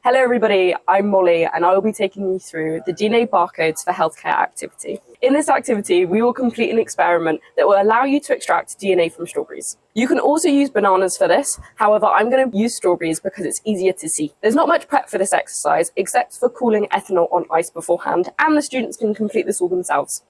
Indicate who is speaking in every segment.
Speaker 1: Hello everybody, I'm Molly and I will be taking you through the DNA barcodes for healthcare activity. In this activity, we will complete an experiment that will allow you to extract DNA from strawberries. You can also use bananas for this, however I'm going to use strawberries because it's easier to see. There's not much prep for this exercise except for cooling ethanol on ice beforehand, and the students can complete this all themselves.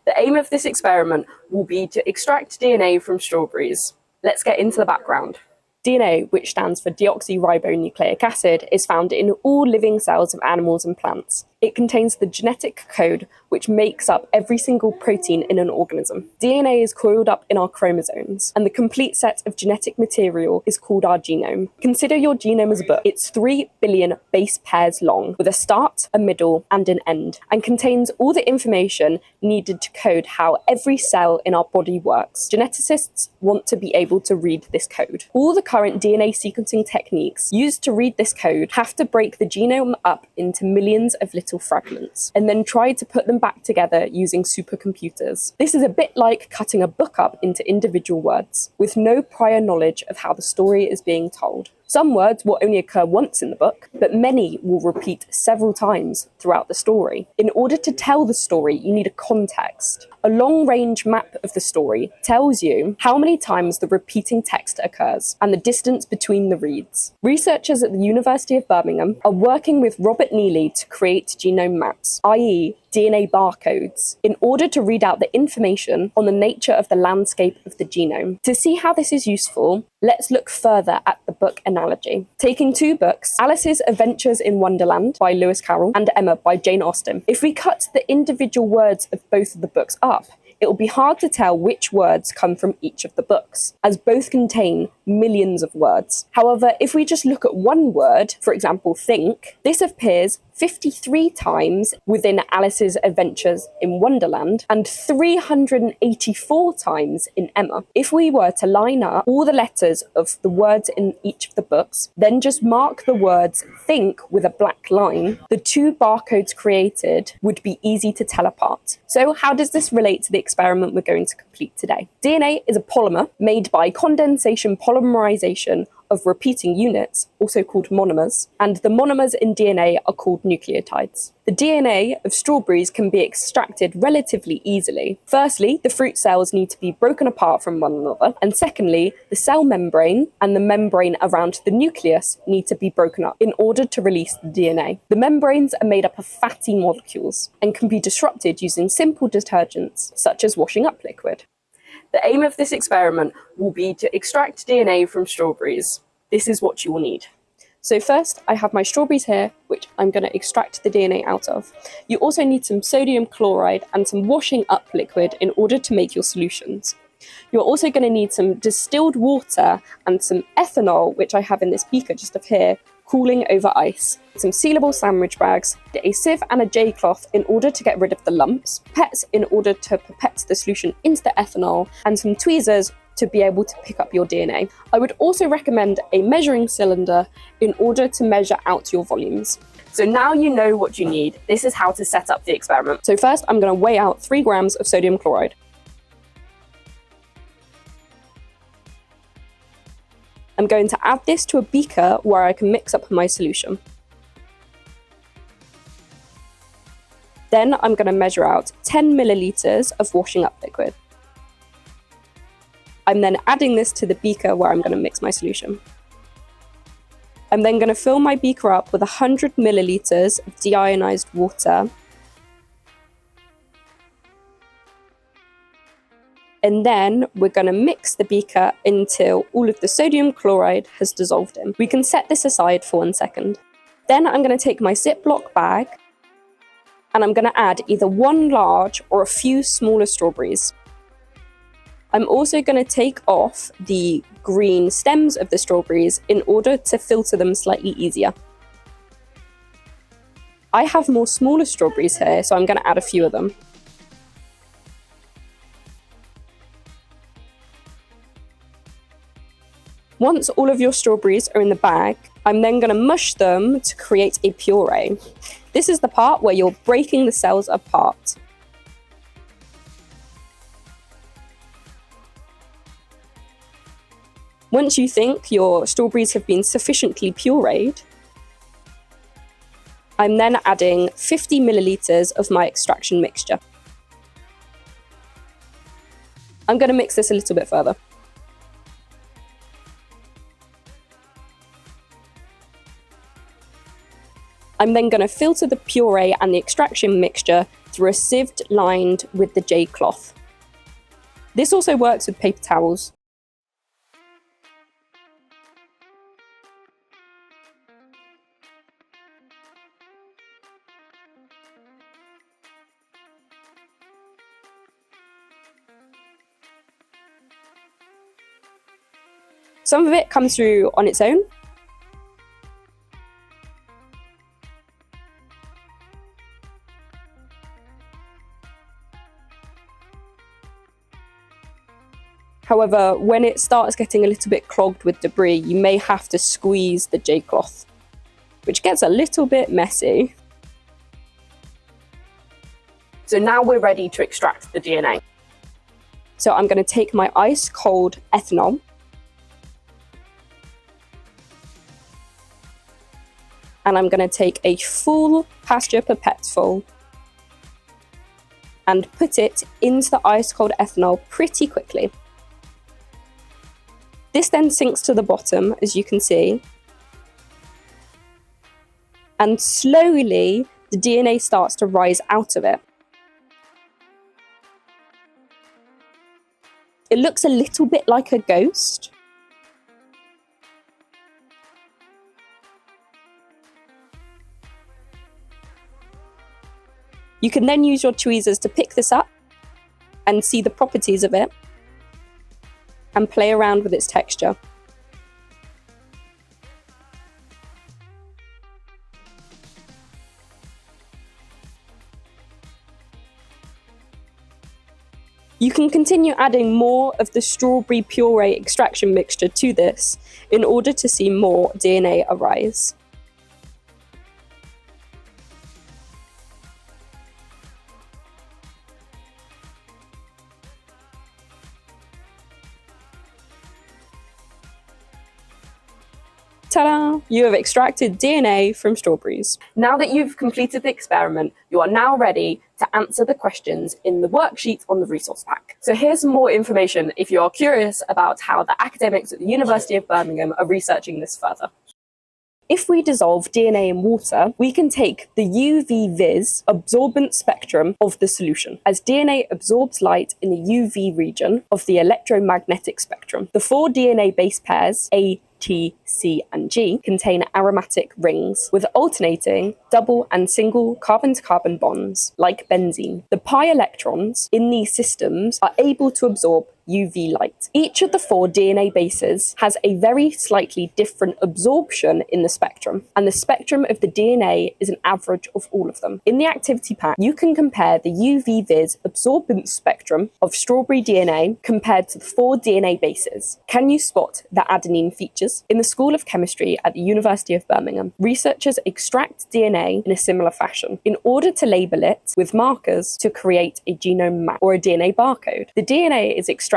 Speaker 1: The aim of this experiment will be to extract DNA from strawberries. Let's get into the background. DNA, which stands for deoxyribonucleic acid, is found in all living cells of animals and plants. It contains the genetic code which makes up every single protein in an organism. DNA is coiled up in our chromosomes, and the complete set of genetic material is called our genome. Consider your genome as a book. It's 3 billion base pairs long, with a start, a middle, and an end, and contains all the information needed to code how every cell in our body works. Geneticists want to be able to read this code. All the current DNA sequencing techniques used to read this code have to break the genome up into millions of little fragments, and then try to put them back together using supercomputers. This is a bit like cutting a book up into individual words, with no prior knowledge of how the story is being told. Some words will only occur once in the book, but many will repeat several times throughout the story. In order to tell the story, you need a context. A long-range map of the story tells you how many times the repeating text occurs and the distance between the reads. Researchers at the University of Birmingham are working with Robert Neely to create genome maps, i.e. DNA barcodes, in order to read out the information on the nature of the landscape of the genome. To see how this is useful, let's look further at the book analogy. Taking two books, Alice's Adventures in Wonderland by Lewis Carroll and Emma by Jane Austen. If we cut the individual words of both of the books up, it will be hard to tell which words come from each of the books, as both contain millions of words. However, if we just look at one word, for example, think, this appears 53 times within Alice's Adventures in Wonderland and 384 times in Emma. If we were to line up all the letters of the words in each of the books, then just mark the words think with a black line, the two barcodes created would be easy to tell apart. So how does this relate to the experiment we're going to complete today? DNA is a polymer made by condensation polymerization of repeating units, also called monomers, and the monomers in DNA are called nucleotides. The DNA of strawberries can be extracted relatively easily. Firstly, the fruit cells need to be broken apart from one another, and secondly, the cell membrane and the membrane around the nucleus need to be broken up in order to release the DNA. The membranes are made up of fatty molecules and can be disrupted using simple detergents, such as washing up liquid. The aim of this experiment will be to extract DNA from strawberries. This is what you will need. So first, I have my strawberries here, which I'm going to extract the DNA out of. You also need some sodium chloride and some washing up liquid in order to make your solutions. You're also going to need some distilled water and some ethanol, which I have in this beaker just up here, cooling over ice, some sealable sandwich bags, a sieve and a J-cloth in order to get rid of the lumps, pipettes in order to pipette the solution into the ethanol, and some tweezers to be able to pick up your DNA. I would also recommend a measuring cylinder in order to measure out your volumes. So now you know what you need. This is how to set up the experiment. So first, I'm going to weigh out 3 grams of sodium chloride. I'm going to add this to a beaker where I can mix up my solution. Then I'm going to measure out 10 milliliters of washing up liquid. I'm then adding this to the beaker where I'm going to mix my solution. I'm then going to fill my beaker up with 100 milliliters of deionized water. And then we're going to mix the beaker until all of the sodium chloride has dissolved in. We can set this aside for 1 second. Then I'm going to take my Ziploc bag and I'm going to add either 1 large or a few smaller strawberries. I'm also going to take off the green stems of the strawberries in order to filter them slightly easier. I have more smaller strawberries here, so I'm going to add a few of them. Once all of your strawberries are in the bag, I'm then going to mush them to create a puree. This is the part where you're breaking the cells apart. Once you think your strawberries have been sufficiently pureed, I'm then adding 50 milliliters of my extraction mixture. I'm going to mix this a little bit further. I'm then going to filter the puree and the extraction mixture through a sieve lined with the J cloth. This also works with paper towels. Some of it comes through on its own. However, when it starts getting a little bit clogged with debris, you may have to squeeze the J cloth, which gets a little bit messy. So now we're ready to extract the DNA. So I'm going to take my ice cold ethanol, and I'm going to take a full pasture pipette and put it into the ice cold ethanol pretty quickly. This then sinks to the bottom, as you can see, and slowly the DNA starts to rise out of it. It looks a little bit like a ghost. You can then use your tweezers to pick this up and see the properties of it and play around with its texture. You can continue adding more of the strawberry puree extraction mixture to this in order to see more DNA arise. Ta-da! You have extracted DNA from strawberries. Now that you've completed the experiment, you are now ready to answer the questions in the worksheet on the resource pack. So here's some more information if you are curious about how the academics at the University of Birmingham are researching this further. If we dissolve DNA in water, we can take the UV-Vis absorbance spectrum of the solution, as DNA absorbs light in the UV region of the electromagnetic spectrum. The 4 DNA base pairs, A, T, C, and G, contain aromatic rings with alternating double and single carbon-to-carbon bonds, like benzene. The pi electrons in these systems are able to absorb UV light. Each of the 4 DNA bases has a very slightly different absorption in the spectrum, and the spectrum of the DNA is an average of all of them. In the activity pack, you can compare the UV-Vis absorbance spectrum of strawberry DNA compared to the 4 DNA bases. Can you spot the adenine features? In the School of Chemistry at the University of Birmingham, researchers extract DNA in a similar fashion in order to label it with markers to create a genome map or a DNA barcode. The DNA is extracted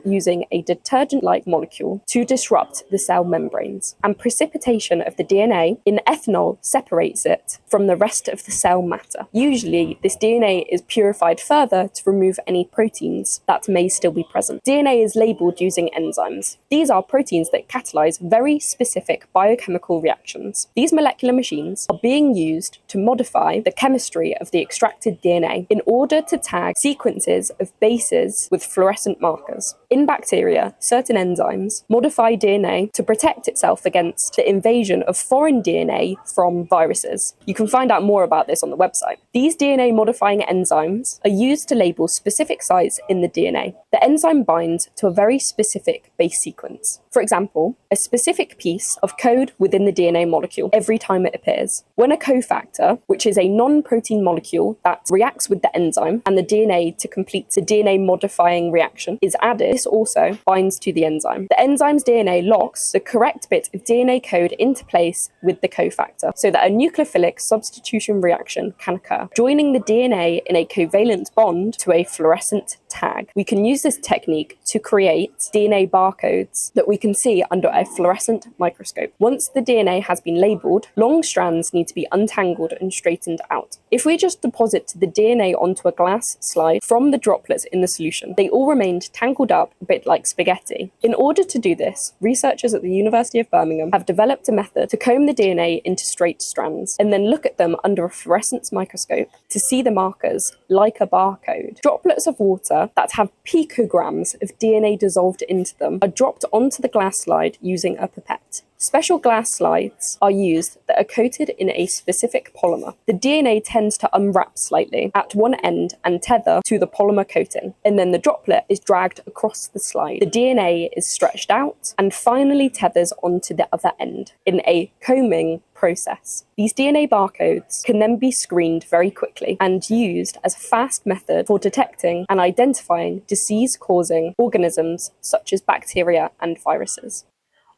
Speaker 1: using a detergent-like molecule to disrupt the cell membranes, and precipitation of the DNA in ethanol separates it from the rest of the cell matter. Usually, this DNA is purified further to remove any proteins that may still be present. DNA is labeled using enzymes. These are proteins that catalyze very specific biochemical reactions. These molecular machines are being used to modify the chemistry of the extracted DNA in order to tag sequences of bases with fluorescent markers. In bacteria, certain enzymes modify DNA to protect itself against the invasion of foreign DNA from viruses. You can find out more about this on the website. These DNA modifying enzymes are used to label specific sites in the DNA. The enzyme binds to a very specific base sequence. For example, a specific piece of code within the DNA molecule every time it appears. When a cofactor, which is a non-protein molecule that reacts with the enzyme and the DNA to complete the DNA modifying reaction, is added, this also binds to the enzyme. The enzyme's DNA locks the correct bit of DNA code into place with the cofactor so that a nucleophilic substitution reaction can occur, joining the DNA in a covalent bond to a fluorescent tag. We can use this technique to create DNA barcodes that we can see under a fluorescent microscope. Once the DNA has been labelled, long strands need to be untangled and straightened out. If we just deposit the DNA onto a glass slide from the droplets in the solution, they all remained tangled up a bit like spaghetti. In order to do this, researchers at the University of Birmingham have developed a method to comb the DNA into straight strands and then look at them under a fluorescence microscope to see the markers like a barcode. Droplets of water that have picograms of DNA dissolved into them are dropped onto the glass slide using a pipette. Special glass slides are used that are coated in a specific polymer. The DNA tends to unwrap slightly at one end and tether to the polymer coating, and then the droplet is dragged across the slide. The DNA is stretched out and finally tethers onto the other end in a combing process. These DNA barcodes can then be screened very quickly and used as a fast method for detecting and identifying disease-causing organisms such as bacteria and viruses.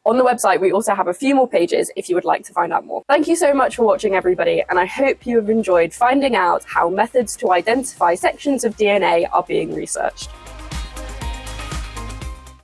Speaker 1: On the website, we also have a few more pages if you would like to find out more. Thank you so much for watching, everybody, and I hope you have enjoyed finding out how methods to identify sections of DNA are being researched.